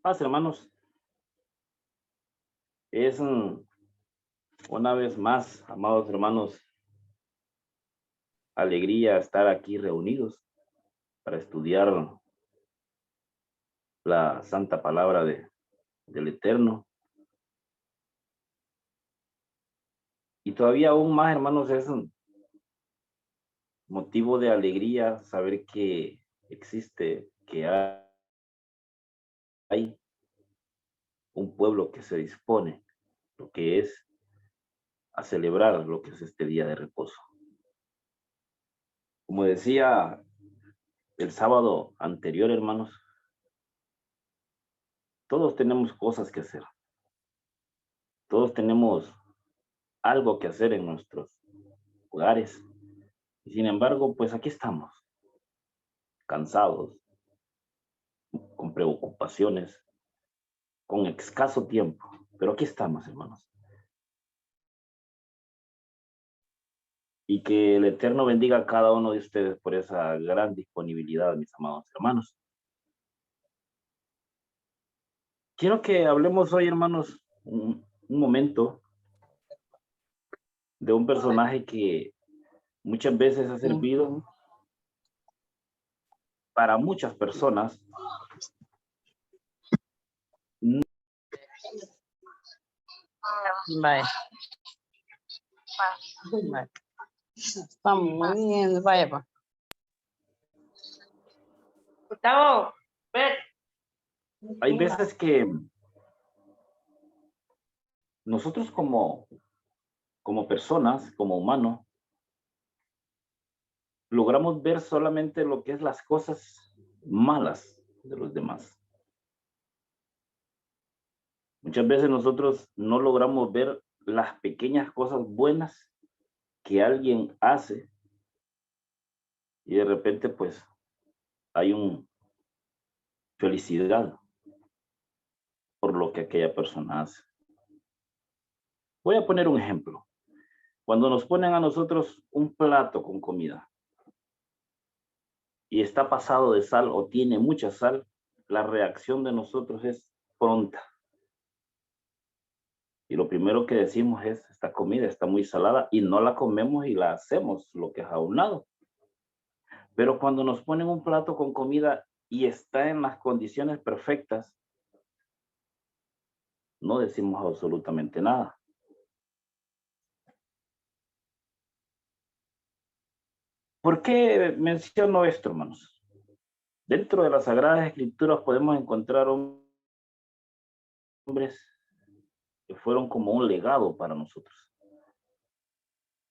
Paz, hermanos, es una vez más, amados hermanos, alegría estar aquí reunidos para estudiar la santa palabra del Eterno. Y todavía aún más, hermanos, es un motivo de alegría saber que existe, que hay un pueblo que se dispone, lo que es a celebrar lo que es este día de reposo. Como decía el sábado anterior, hermanos, todos tenemos cosas que hacer. Todos tenemos algo que hacer en nuestros hogares. Y sin embargo, pues aquí estamos, cansados, con preocupaciones, con escaso tiempo. Pero aquí estamos, hermanos. Y que el Eterno bendiga a cada uno de ustedes por esa gran disponibilidad, mis amados hermanos. Quiero que hablemos hoy, hermanos, un momento de un personaje que muchas veces ha servido para muchas personas. Bye. Bye. Estamos muy bien, vaya pues. Gustavo, ven. Hay veces que nosotros como personas, como humanos, logramos ver solamente lo que es las cosas malas de los demás. Muchas veces nosotros no logramos ver las pequeñas cosas buenas que alguien hace y de repente pues hay un felicidad por lo que aquella persona hace. Voy a poner un ejemplo. Cuando nos ponen a nosotros un plato con comida y está pasado de sal o tiene mucha sal, la reacción de nosotros es pronta. Y lo primero que decimos es, esta comida está muy salada y no la comemos y la hacemos, lo que es a un lado. Pero cuando nos ponen un plato con comida y está en las condiciones perfectas, no decimos absolutamente nada. ¿Por qué menciono esto, hermanos? Dentro de las Sagradas Escrituras podemos encontrar hombres que fueron como un legado para nosotros,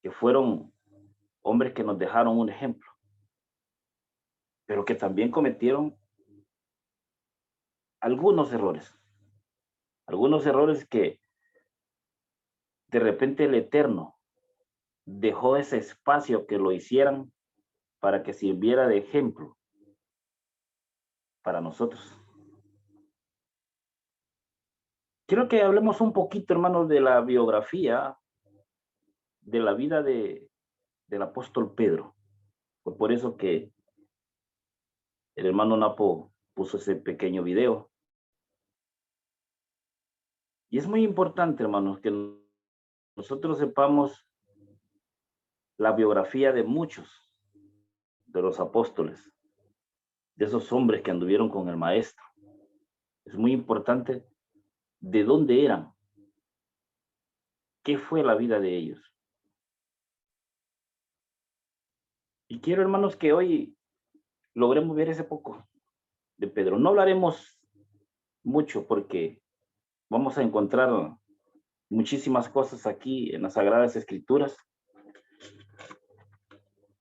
que fueron hombres que nos dejaron un ejemplo, pero que también cometieron algunos errores que de repente el Eterno dejó ese espacio que lo hicieran para que sirviera de ejemplo para nosotros. Quiero que hablemos un poquito, hermanos, de la biografía, de la vida del apóstol Pedro. Fue por eso que el hermano Napo puso ese pequeño video. Y es muy importante, hermanos, que nosotros sepamos la biografía de muchos de los apóstoles, de esos hombres que anduvieron con el maestro. Es muy importante de dónde eran, qué fue la vida de ellos. Y quiero, hermanos, que hoy logremos ver ese poco de Pedro. No hablaremos mucho porque vamos a encontrar muchísimas cosas aquí en las Sagradas Escrituras.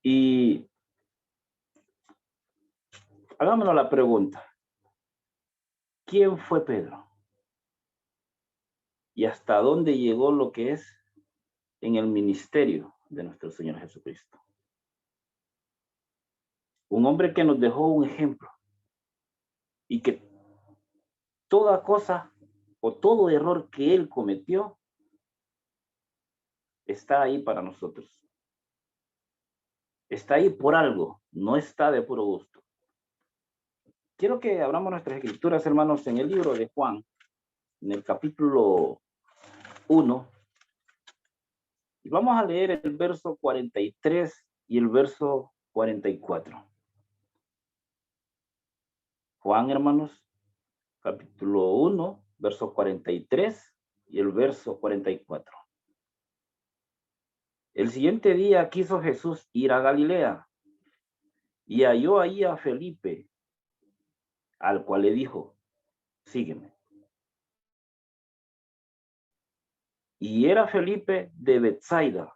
Y hagámonos la pregunta, ¿quién fue Pedro? ¿Y hasta dónde llegó lo que es en el ministerio de nuestro Señor Jesucristo? Un hombre que nos dejó un ejemplo y que toda cosa o todo error que él cometió está ahí para nosotros. Está ahí por algo, no está de puro gusto. quiero que abramos nuestras escrituras, hermanos, en el libro de Juan, en el capítulo 1, y vamos a leer el verso 43 y el verso 44. Juan, hermanos, capítulo 1, verso 43 y el verso 44. El siguiente día quiso Jesús ir a Galilea y halló ahí a Felipe, al cual le dijo, sígueme. Y era Felipe de Betsaida,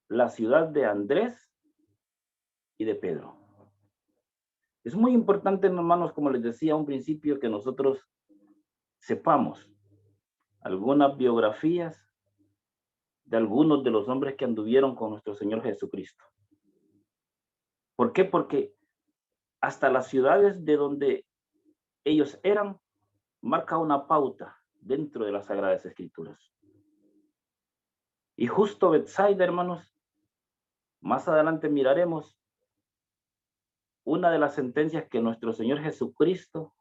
la ciudad de Andrés y de Pedro. Es muy importante, hermanos, como les decía a un principio, que nosotros sepamos algunas biografías de algunos de los hombres que anduvieron con nuestro Señor Jesucristo. ¿Por qué? Porque hasta las ciudades de donde ellos eran, marca una pauta dentro de las Sagradas Escrituras. Y justo Betsaida, hermanos, más adelante miraremos una de las sentencias que nuestro Señor Jesucristo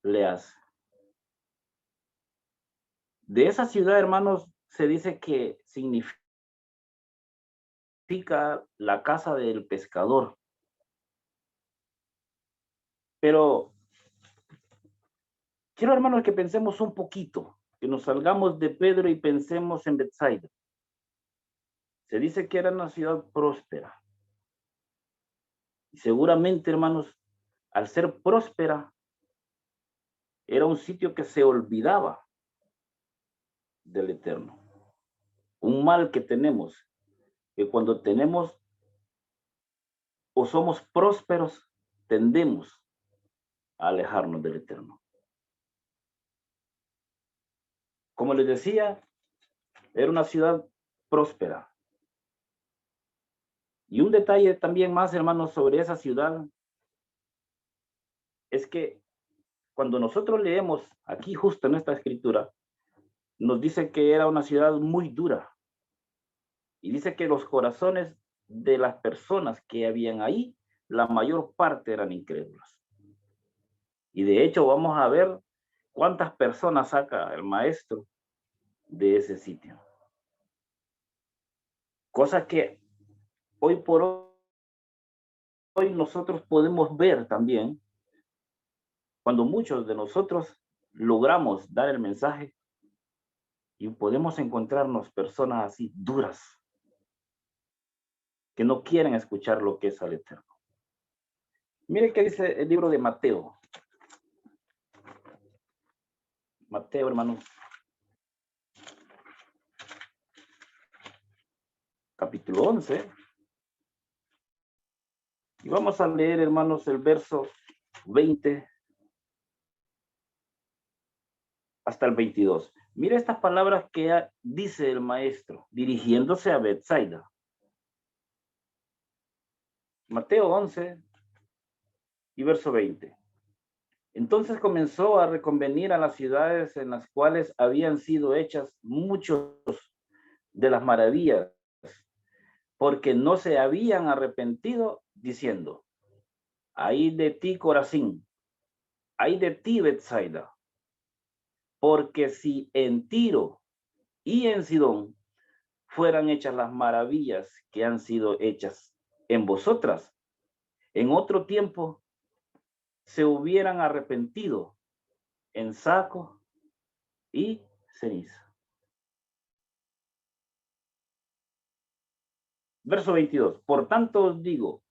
le hace. De esa ciudad, hermanos, se dice que significa la casa del pescador. Pero quiero, hermanos, que pensemos un poquito, que nos salgamos de Pedro y pensemos en Betsaida. Se dice que era una ciudad próspera. Y seguramente, hermanos, al ser próspera, era un sitio que se olvidaba del Eterno. Un mal que tenemos, que cuando tenemos o somos prósperos, tendemos a alejarnos del Eterno. Como les decía, era una ciudad próspera. Y un detalle también más, hermanos, sobre esa ciudad, es que cuando nosotros leemos aquí justo en esta escritura, nos dice que era una ciudad muy dura. Y dice que los corazones de las personas que habían ahí, la mayor parte eran incrédulos. Y de hecho vamos a ver cuántas personas saca el maestro de ese sitio. Cosa que hoy por hoy nosotros podemos ver también cuando muchos de nosotros logramos dar el mensaje y podemos encontrarnos personas así duras que no quieren escuchar lo que es al Eterno. Mire qué dice el libro de Mateo. Mateo, hermanos. Capítulo 11. Y vamos a leer, hermanos, el verso 20 hasta el 22. Mire estas palabras que dice el maestro, dirigiéndose a Betsaida. Mateo 11 y verso 20. Entonces comenzó a reconvenir a las ciudades en las cuales habían sido hechas muchos de las maravillas, porque no se habían arrepentido, diciendo, ay de ti, Corazín, ay de ti, Betsaida, porque si en Tiro y en Sidón fueran hechas las maravillas que han sido hechas en vosotras, en otro tiempo se hubieran arrepentido en saco y ceniza. Verso 22. Por tanto os digo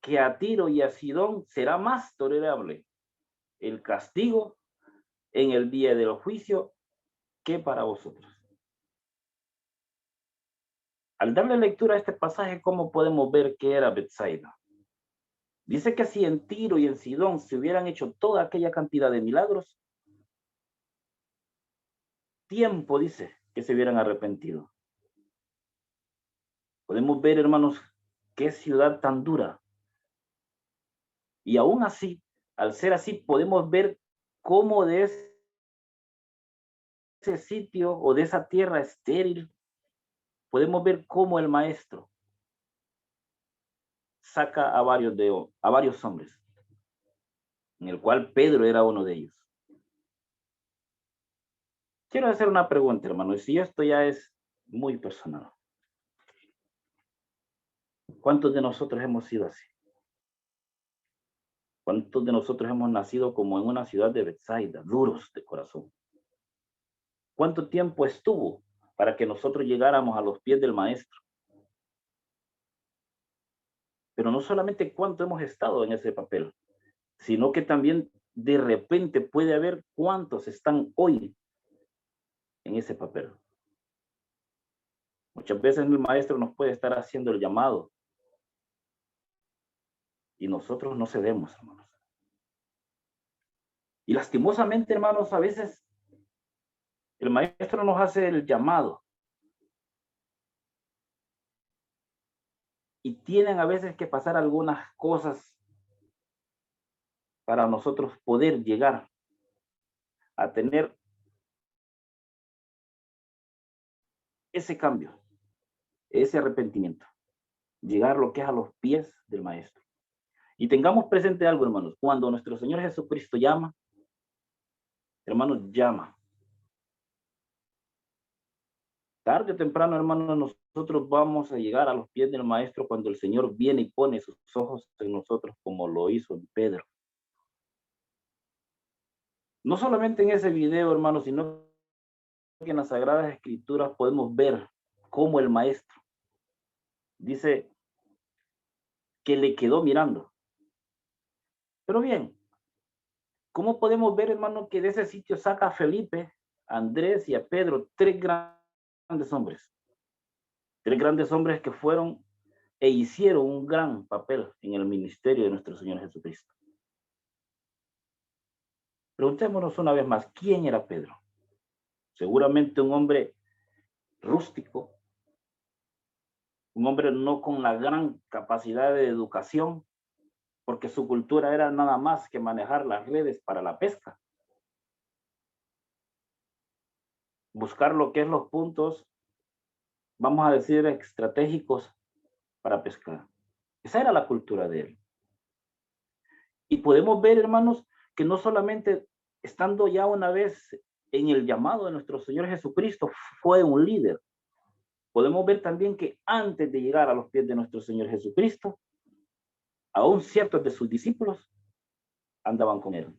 que a Tiro y a Sidón será más tolerable el castigo en el día del juicio que para vosotros. Al darle lectura a este pasaje, ¿cómo podemos ver que era Betsaida? Dice que si en Tiro y en Sidón se hubieran hecho toda aquella cantidad de milagros, tiempo dice que se hubieran arrepentido. Podemos ver, hermanos, qué ciudad tan dura. Y aún así, al ser así, podemos ver cómo de ese sitio o de esa tierra estéril, podemos ver cómo el maestro saca a varios hombres. en el cual Pedro era uno de ellos. Quiero hacer una pregunta, hermano, y si esto ya es muy personal. ¿Cuántos de nosotros hemos sido así? ¿Cuántos de nosotros hemos nacido como en una ciudad de Betsaida, duros de corazón? ¿Cuánto tiempo estuvo para que nosotros llegáramos a los pies del Maestro? Pero no solamente cuánto hemos estado en ese papel, sino que también de repente puede haber cuántos están hoy en ese papel. Muchas veces el Maestro nos puede estar haciendo el llamado y nosotros no cedemos, hermanos. Y lastimosamente, hermanos, a veces el Maestro nos hace el llamado y tienen a veces que pasar algunas cosas para nosotros poder llegar a tener ese cambio, ese arrepentimiento, llegar lo que es a los pies del Maestro. Y tengamos presente algo, hermanos, cuando nuestro Señor Jesucristo llama, hermanos, llama. Tarde o temprano, hermanos, nosotros vamos a llegar a los pies del Maestro cuando el Señor viene y pone sus ojos en nosotros como lo hizo en Pedro. No solamente en ese video, hermanos, sino que en las Sagradas Escrituras podemos ver cómo el Maestro dice que le quedó mirando. Pero bien, ¿cómo podemos ver, hermano, que de ese sitio saca a Felipe, a Andrés y a Pedro, tres grandes hombres? Tres grandes hombres que fueron e hicieron un gran papel en el ministerio de nuestro Señor Jesucristo. Preguntémonos una vez más, ¿quién era Pedro? Seguramente un hombre rústico, un hombre no con la gran capacidad de educación, porque su cultura era nada más que manejar las redes para la pesca. Buscar lo que es los puntos, vamos a decir, estratégicos para pescar. Esa era la cultura de él. Y podemos ver, hermanos, que no solamente estando ya una vez en el llamado de nuestro Señor Jesucristo, fue un líder. Podemos ver también que antes de llegar a los pies de nuestro Señor Jesucristo, aún ciertos de sus discípulos andaban con él.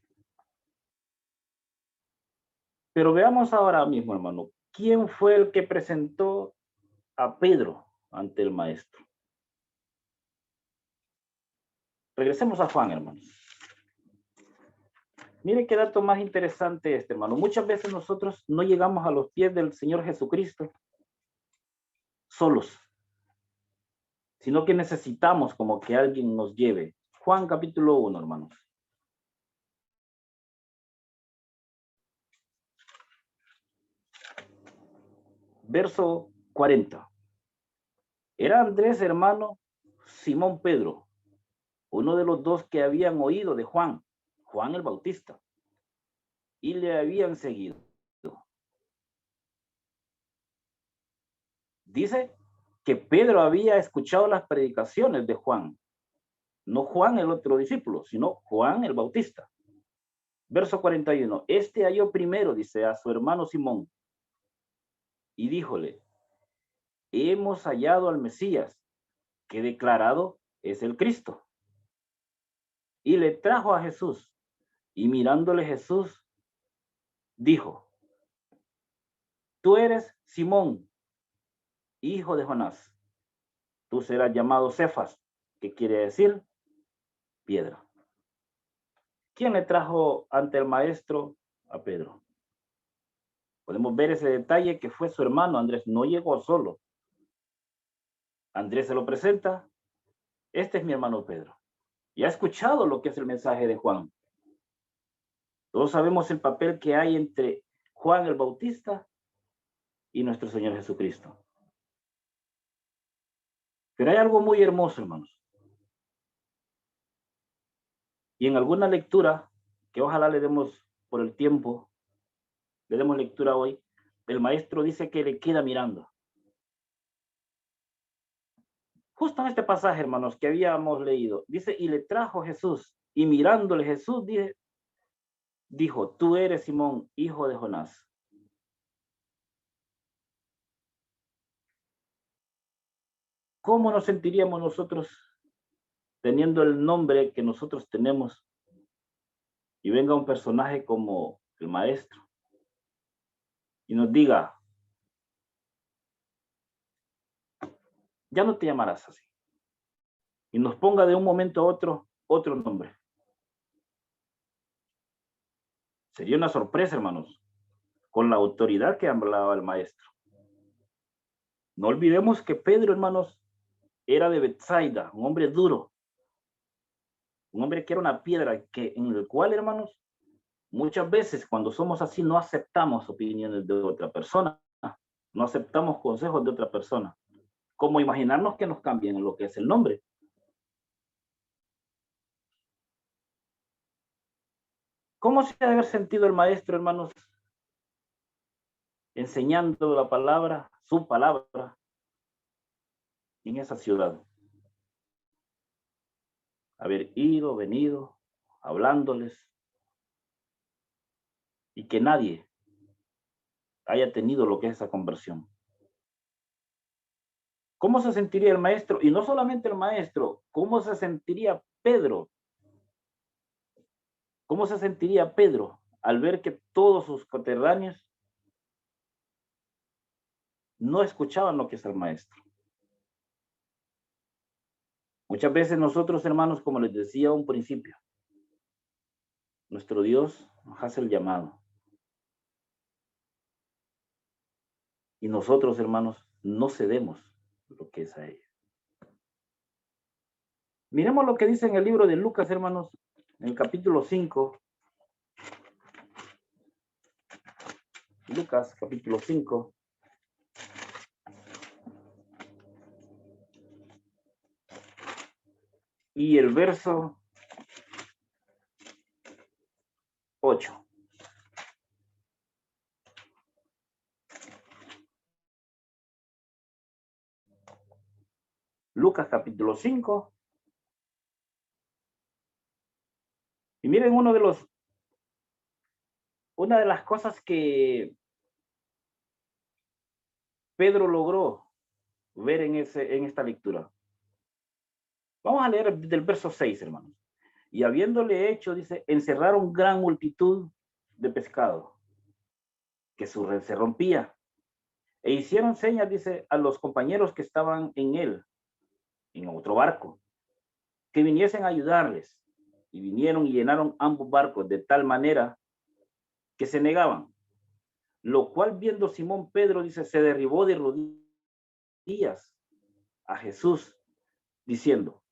Pero veamos ahora mismo, hermano, ¿quién fue el que presentó a Pedro ante el Maestro? Regresemos a Juan, hermanos. Mire qué dato más interesante este, hermano. Muchas veces nosotros no llegamos a los pies del Señor Jesucristo solos, sino que necesitamos como que alguien nos lleve. Juan capítulo 1, hermanos. Verso 40. Era Andrés, hermano, Simón Pedro, uno de los dos que habían oído de Juan, Juan el Bautista, y le habían seguido. Dice que Pedro había escuchado las predicaciones de Juan, no Juan el otro discípulo, sino Juan el Bautista. Verso 41. Este halló primero, dice, a su hermano Simón, y díjole, hemos hallado al Mesías, que declarado es el Cristo. Y le trajo a Jesús, y mirándole Jesús, dijo, tú eres Simón, hijo de Jonás. Tú serás llamado Cefas, que quiere decir piedra. ¿Quién le trajo ante el maestro a Pedro? Podemos ver ese detalle que fue su hermano Andrés. No llegó solo. Andrés se lo presenta. Este es mi hermano Pedro. Y ha escuchado lo que es el mensaje de Juan. Todos sabemos el papel que hay entre Juan el Bautista y nuestro Señor Jesucristo. Pero hay algo muy hermoso, hermanos. Y en alguna lectura, que ojalá le demos por el tiempo, le demos lectura hoy, el maestro dice que le queda mirando. Justo en este pasaje, hermanos, que habíamos leído, dice, y le trajo Jesús, Y mirándole Jesús dijo, tú eres Simón, hijo de Jonás. ¿Cómo nos sentiríamos nosotros teniendo el nombre que nosotros tenemos y venga un personaje como el maestro y nos diga, ya no te llamarás así, y nos ponga de un momento a otro nombre? Sería una sorpresa, hermanos, con la autoridad que hablaba el maestro. No olvidemos que Pedro, hermanos, era de Betsaida, un hombre duro, un hombre que era una piedra, en el cual, hermanos, muchas veces cuando somos así no aceptamos opiniones de otra persona, no aceptamos consejos de otra persona, como imaginarnos que nos cambien lo que es el nombre. ¿Cómo se ha de haber sentido el maestro, hermanos, enseñando la palabra, su palabra, en esa ciudad? Haber ido, venido, hablándoles, y que nadie haya tenido lo que es esa conversión. ¿Cómo se sentiría el maestro? Y no solamente el maestro, ¿cómo se sentiría Pedro? ¿Cómo se sentiría Pedro al ver que todos sus coterráneos no escuchaban lo que es el maestro? Muchas veces nosotros, hermanos, como les decía a un principio, nuestro Dios nos hace el llamado. Y nosotros, hermanos, no cedemos lo que es a ellos. Miremos lo que dice en el libro de Lucas, hermanos, en el capítulo 5. Lucas, capítulo 5. Y el verso 8. Lucas, capítulo 5. Y miren una de las cosas que Pedro logró ver en esta lectura. Vamos a leer del verso 6, hermanos. Y habiéndole hecho, dice, encerraron gran multitud de pescado, que su red se rompía. E hicieron señas, dice, a los compañeros que estaban en él, en otro barco, que viniesen a ayudarles. Y vinieron y llenaron ambos barcos de tal manera que se negaban. Lo cual viendo Simón Pedro, dice, se derribó de rodillas a Jesús, diciendo,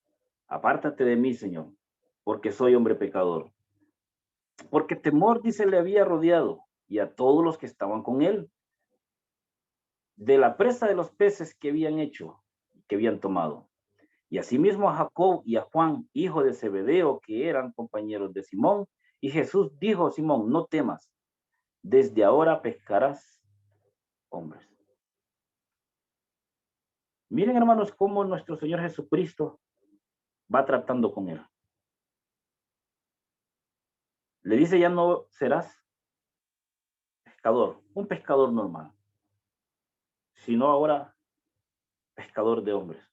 apártate de mí, Señor, porque soy hombre pecador. Porque temor, dice, le había rodeado, y a todos los que estaban con él, de la presa de los peces que habían hecho, que habían tomado. Y asimismo a Jacob y a Juan, hijo de Zebedeo, que eran compañeros de Simón. Y Jesús dijo a Simón, no temas, desde ahora pescarás hombres. Miren, hermanos, cómo nuestro Señor Jesucristo va tratando con él. Le dice, ya no serás pescador, un pescador normal, sino ahora pescador de hombres.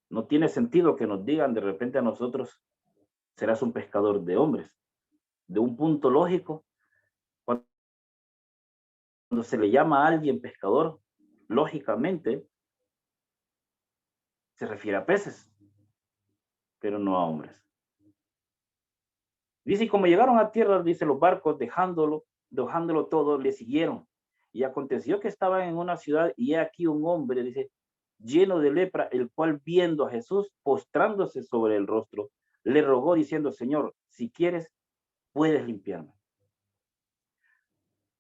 No tiene sentido que nos digan de repente a nosotros, serás un pescador de hombres. De un punto lógico, cuando se le llama a alguien pescador, lógicamente se refiere a peces, pero no a hombres. Dice, y como llegaron a tierra, dice, los barcos, dejándolo todo, le siguieron. Y aconteció que estaban en una ciudad, y he aquí un hombre, dice, lleno de lepra, el cual viendo a Jesús, postrándose sobre el rostro, le rogó diciendo, Señor, si quieres, puedes limpiarme.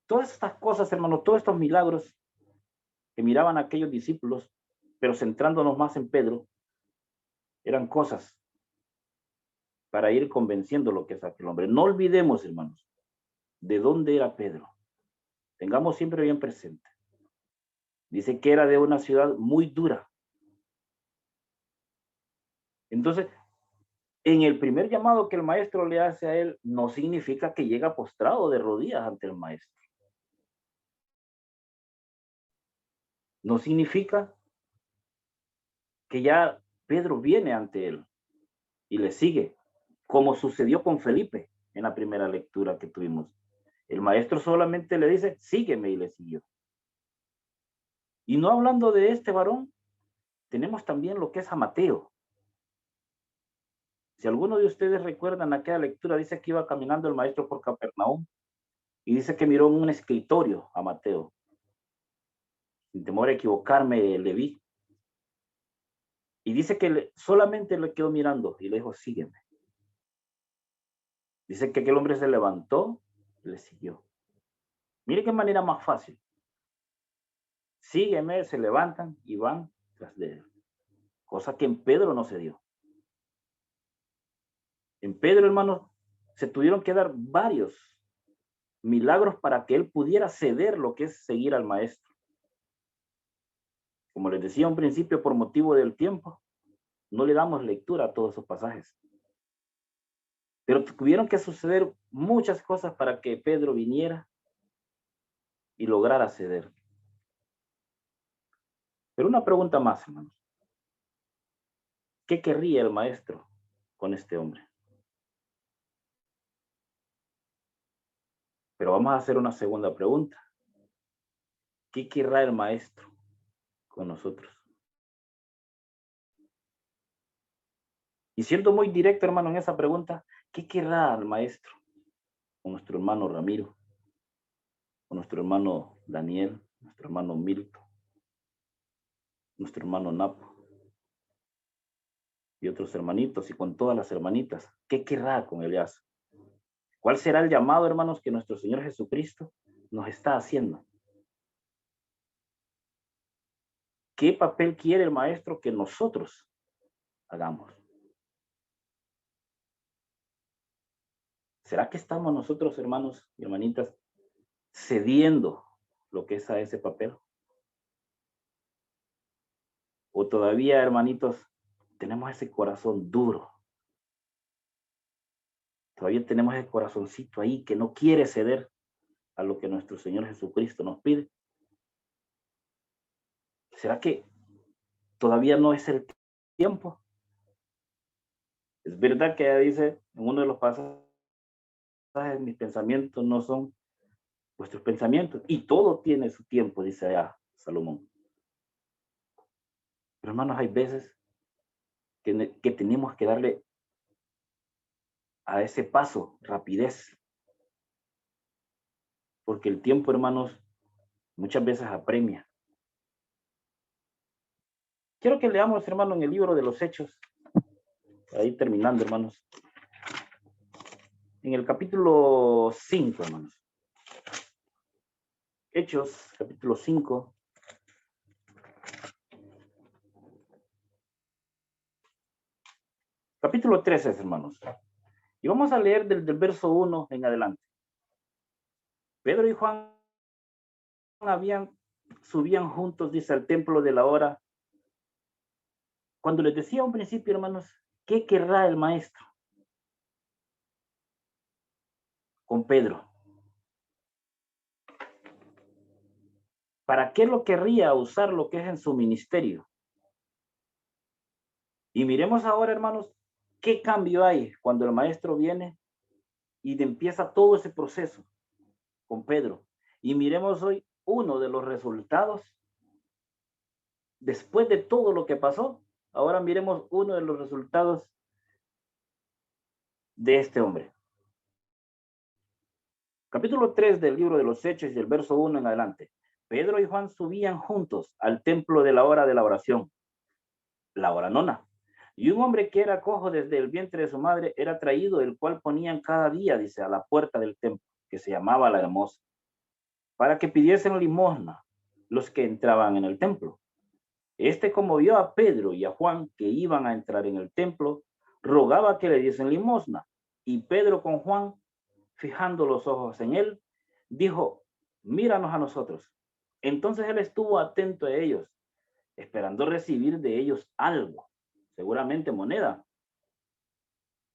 Todas estas cosas, hermanos, todos estos milagros que miraban a aquellos discípulos, pero centrándonos más en Pedro, eran cosas para ir convenciendo lo que es aquel hombre. No olvidemos, hermanos, de dónde era Pedro. Tengamos siempre bien presente. Dice que era de una ciudad muy dura. Entonces, en el primer llamado que el maestro le hace a él, no significa que llega postrado de rodillas ante el maestro. No significa que ya Pedro viene ante él y le sigue, como sucedió con Felipe en la primera lectura que tuvimos. El maestro solamente le dice, sígueme, y le siguió. Y no hablando de este varón, tenemos también lo que es a Mateo. Si alguno de ustedes recuerdan aquella lectura, dice que iba caminando el maestro por Capernaum y dice que miró en un escritorio a Mateo. Sin temor a equivocarme, le vi. Y dice que solamente le quedó mirando y le dijo, sígueme. Dice que aquel hombre se levantó y le siguió. Mire qué manera más fácil. Sígueme, se levantan y van tras de él. Cosa que en Pedro no se dio. En Pedro, hermanos, se tuvieron que dar varios milagros para que él pudiera ceder lo que es seguir al maestro. Como les decía un principio, por motivo del tiempo, no le damos lectura a todos esos pasajes. Pero tuvieron que suceder muchas cosas para que Pedro viniera y lograra ceder. Pero una pregunta más, hermanos. ¿Qué querría el maestro con este hombre? Pero vamos a hacer una segunda pregunta. ¿Qué querrá el maestro con nosotros? Y siendo muy directo, hermano, en esa pregunta, ¿qué querrá el maestro con nuestro hermano Ramiro, con nuestro hermano Daniel, nuestro hermano Milton, nuestro hermano Napo y otros hermanitos, y con todas las hermanitas? ¿Qué querrá con Elías? ¿Cuál será el llamado, hermanos, que nuestro Señor Jesucristo nos está haciendo? ¿Qué papel quiere el maestro que nosotros hagamos? ¿Será que estamos nosotros, hermanos y hermanitas, cediendo lo que es a ese papel? ¿O todavía, hermanitos, tenemos ese corazón duro? Todavía tenemos ese corazoncito ahí que no quiere ceder a lo que nuestro Señor Jesucristo nos pide. ¿Será que todavía no es el tiempo? Es verdad que dice en uno de los pasajes, mis pensamientos no son vuestros pensamientos, y todo tiene su tiempo, dice allá Salomón. Pero hermanos, hay veces que tenemos que darle a ese paso rapidez, porque el tiempo, hermanos, muchas veces apremia. Quiero que leamos, hermano, en el libro de los Hechos, ahí terminando, hermanos, en el capítulo 5, hermanos. Hechos, capítulo 5. Capítulo 13, hermanos. Y vamos a leer del verso 1 en adelante. Pedro y Juan subían juntos, dice, al templo de la hora. Cuando les decía a un principio, hermanos, ¿qué querrá el maestro con Pedro? ¿Para qué lo querría usar lo que es en su ministerio? Y miremos ahora, hermanos, qué cambio hay cuando el maestro viene y empieza todo ese proceso con Pedro. Y miremos hoy uno de los resultados. Después de todo lo que pasó, ahora miremos uno de los resultados de este hombre. Capítulo 3 del libro de los Hechos y el verso 1 en adelante. Pedro y Juan subían juntos al templo de la hora de la oración, la hora nona. Y un hombre que era cojo desde el vientre de su madre era traído, el cual ponían cada día, dice, a la puerta del templo, que se llamaba la Hermosa, para que pidiesen limosna los que entraban en el templo. Este, como vio a Pedro y a Juan que iban a entrar en el templo, rogaba que le diesen limosna. Y Pedro con Juan, fijando los ojos en él, dijo, míranos a nosotros. Entonces él estuvo atento a ellos, esperando recibir de ellos algo, seguramente moneda.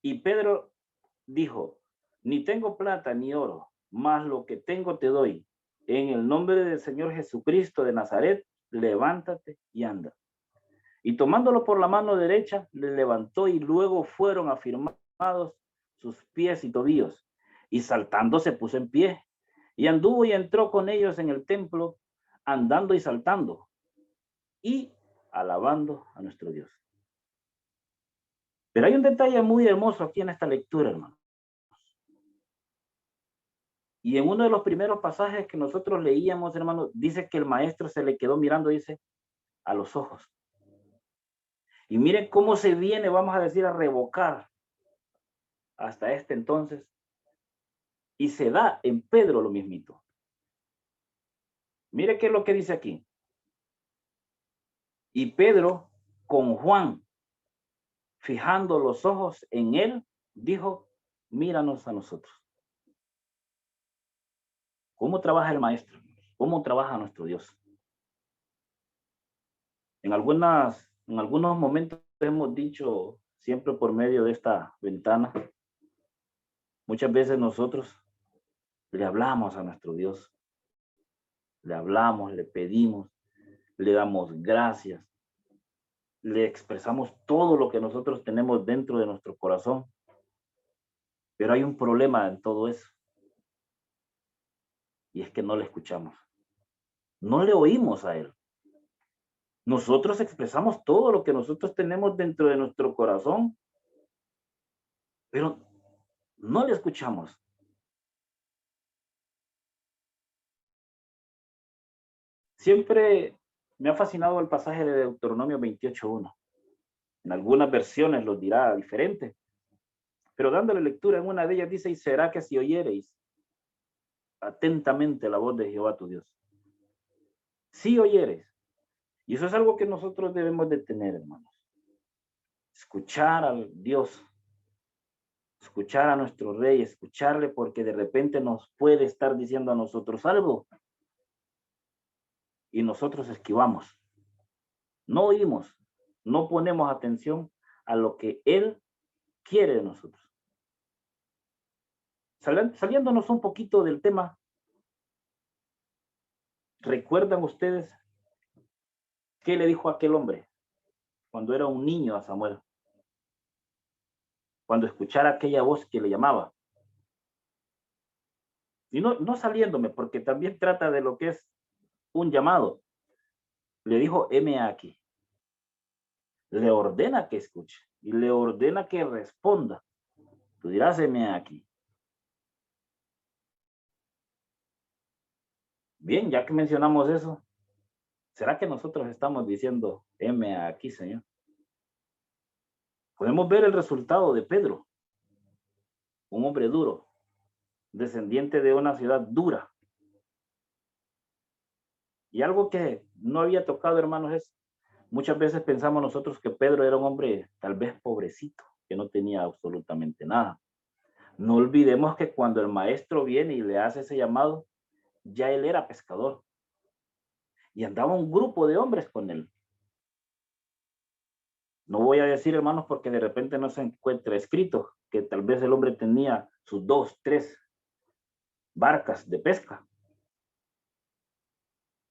Y Pedro dijo, ni tengo plata ni oro, mas lo que tengo te doy. En el nombre del Señor Jesucristo de Nazaret, levántate y anda. Y tomándolo por la mano derecha, le levantó y luego fueron afirmados sus pies y tobillos. Y saltando se puso en pie y anduvo y entró con ellos en el templo, andando y saltando y alabando a nuestro Dios. Pero hay un detalle muy hermoso aquí en esta lectura, hermano. Y en uno de los primeros pasajes que nosotros leíamos, hermano, dice que el maestro se le quedó mirando, dice, a los ojos. Y miren cómo se viene, vamos a decir, a revocar hasta este entonces. Y se da en Pedro lo mismito. Mire qué es lo que dice aquí. Y Pedro, con Juan, fijando los ojos en él, dijo, míranos a nosotros. ¿Cómo trabaja el maestro? ¿Cómo trabaja nuestro Dios? En algunos momentos hemos dicho, siempre por medio de esta ventana, muchas veces nosotros le hablamos a nuestro Dios. Le hablamos, le pedimos, le damos gracias, le expresamos todo lo que nosotros tenemos dentro de nuestro corazón. Pero hay un problema en todo eso. Y es que no le escuchamos. No le oímos a él. Nosotros expresamos todo lo que nosotros tenemos dentro de nuestro corazón, pero no le escuchamos. Siempre me ha fascinado el pasaje de Deuteronomio 28:1. En algunas versiones lo dirá diferente, pero dándole lectura en una de ellas dice, y será que si oyereis atentamente la voz de Jehová tu Dios. Si oyeres. Y eso es algo que nosotros debemos de tener, hermanos. Escuchar al Dios, escuchar a nuestro Rey, escucharle porque de repente nos puede estar diciendo a nosotros algo y nosotros esquivamos. No oímos, no ponemos atención a lo que Él quiere de nosotros. Saliéndonos un poquito del tema, ¿recuerdan ustedes qué le dijo aquel hombre cuando era un niño a Samuel? Cuando escuchara aquella voz que le llamaba. Y no saliéndome, porque también trata de lo que es un llamado. Le dijo, heme aquí. Le ordena que escuche y le ordena que responda. Tú dirás, heme aquí. Bien, ya que mencionamos eso, ¿será que nosotros estamos diciendo, heme aquí, Señor? Podemos ver el resultado de Pedro, un hombre duro, descendiente de una ciudad dura. Y algo que no había tocado, hermanos, es muchas veces pensamos nosotros que Pedro era un hombre tal vez pobrecito, que no tenía absolutamente nada. No olvidemos que cuando el maestro viene y le hace ese llamado, ya él era pescador. Y andaba un grupo de hombres con él. No voy a decir, hermanos, porque de repente no se encuentra escrito que tal vez el hombre tenía sus 2, 3 barcas de pesca.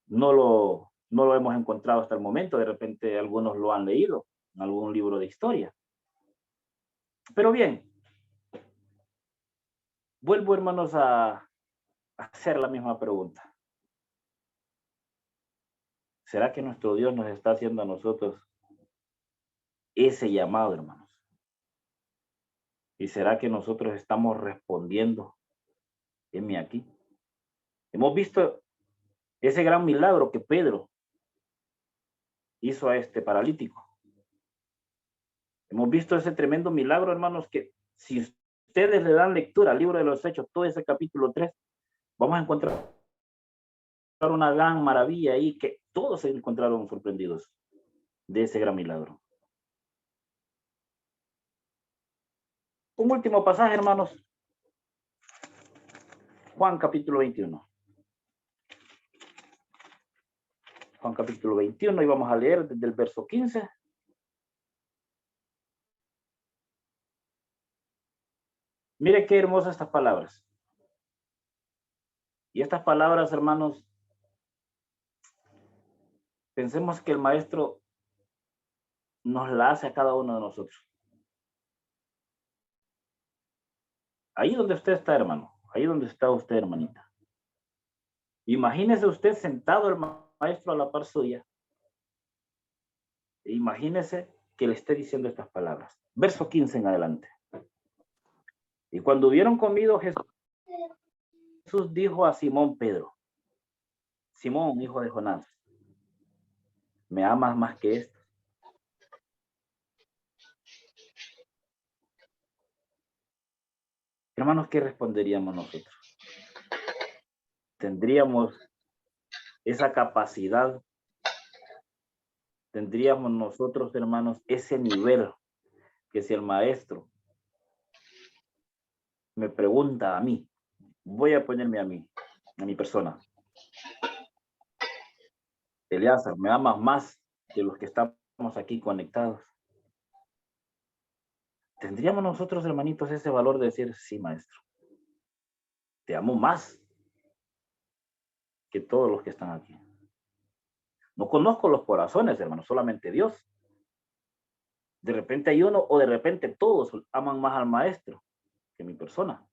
No lo hemos encontrado hasta el momento. De repente algunos lo han leído en algún libro de historia. Pero bien, vuelvo, hermanos, a hacer la misma pregunta. ¿Será que nuestro Dios nos está haciendo a nosotros ese llamado, hermanos? ¿Y será que nosotros estamos respondiendo? Heme aquí. Hemos visto ese gran milagro que Pedro hizo a este paralítico. Hemos visto ese tremendo milagro, hermanos, que si ustedes le dan lectura al libro de los Hechos, todo ese capítulo 3, vamos a encontrar una gran maravilla ahí que todos se encontraron sorprendidos de ese gran milagro. Un último pasaje, hermanos. Juan capítulo 21. Juan capítulo 21 y vamos a leer desde el verso 15. Mire qué hermosas estas palabras. Y estas palabras, hermanos, pensemos que el maestro nos la hace a cada uno de nosotros. Ahí donde usted está, hermano. Ahí donde está usted, hermanita. Imagínese usted sentado, el maestro a la par suya. E imagínese que le esté diciendo estas palabras. Verso 15 en adelante. Y cuando hubieron comido, Jesús dijo a Simón Pedro: Simón, hijo de Jonás, ¿me amas más que esto? Hermanos, ¿qué responderíamos nosotros? ¿Tendríamos esa capacidad? ¿Tendríamos nosotros, hermanos, ese nivel que si el maestro me pregunta a mí, voy a ponerme a mí, a mi persona? Eleazar, ¿me amas más que los que estamos aquí conectados? ¿Tendríamos nosotros, hermanitos, ese valor de decir, sí, maestro, te amo más que todos los que están aquí? No conozco los corazones, hermanos, solamente Dios. De repente hay uno o de repente todos aman más al maestro que mi persona.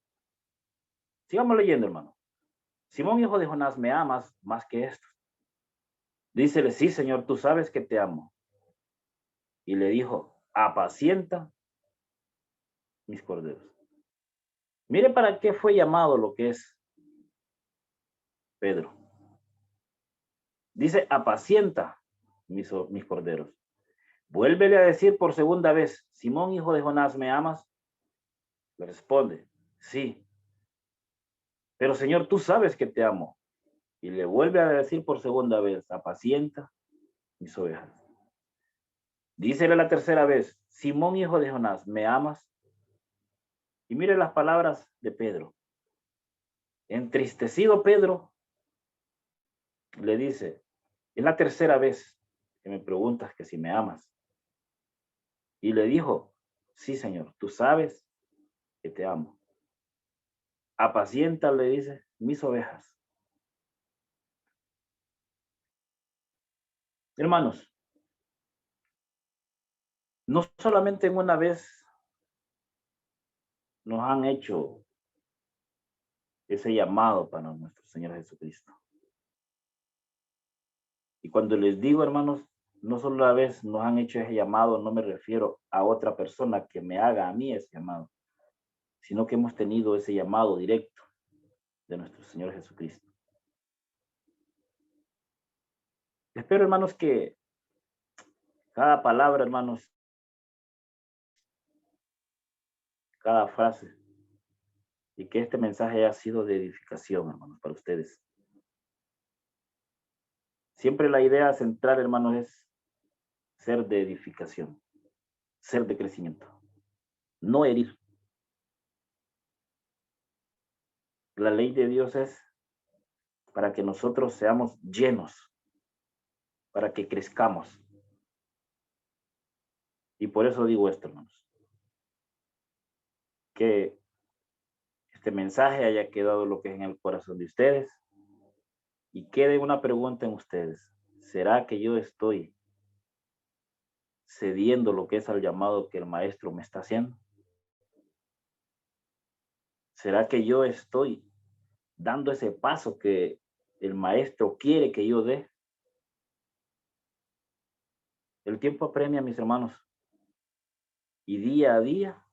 Sigamos leyendo, hermano. Simón, hijo de Jonás, ¿me amas más que esto? Dícele, sí, Señor, tú sabes que te amo. Y le dijo, apacienta mis corderos. Mire para qué fue llamado lo que es Pedro. Dice, apacienta mis corderos. Vuélvele a decir por segunda vez, Simón, hijo de Jonás, ¿me amas? Le responde, sí. Pero Señor, tú sabes que te amo. Y le vuelve a decir por segunda vez, apacienta mis ovejas. Dícele la tercera vez, Simón, hijo de Jonás, ¿me amas? Y mire las palabras de Pedro. Entristecido Pedro le dice, es la tercera vez que me preguntas que si me amas. Y le dijo, sí, Señor, tú sabes que te amo. Apacienta, le dice, mis ovejas. Hermanos, no solamente en una vez nos han hecho ese llamado para nuestro Señor Jesucristo. Y cuando les digo, hermanos, no solo una vez nos han hecho ese llamado, no me refiero a otra persona que me haga a mí ese llamado, sino que hemos tenido ese llamado directo de nuestro Señor Jesucristo. Espero, hermanos, que cada palabra, hermanos, cada frase, y que este mensaje haya sido de edificación, hermanos, para ustedes. Siempre la idea central, hermanos, es ser de edificación, ser de crecimiento, no herir. La ley de Dios es para que nosotros seamos llenos, para que crezcamos. Y por eso digo esto, hermanos, que este mensaje haya quedado lo que es en el corazón de ustedes y quede una pregunta en ustedes. ¿Será que yo estoy cediendo lo que es al llamado que el maestro me está haciendo? ¿Será que yo estoy dando ese paso que el maestro quiere que yo dé? El tiempo apremia, mis hermanos, y día a día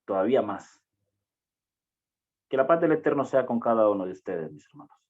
todavía más. Que la paz del Eterno sea con cada uno de ustedes, mis hermanos.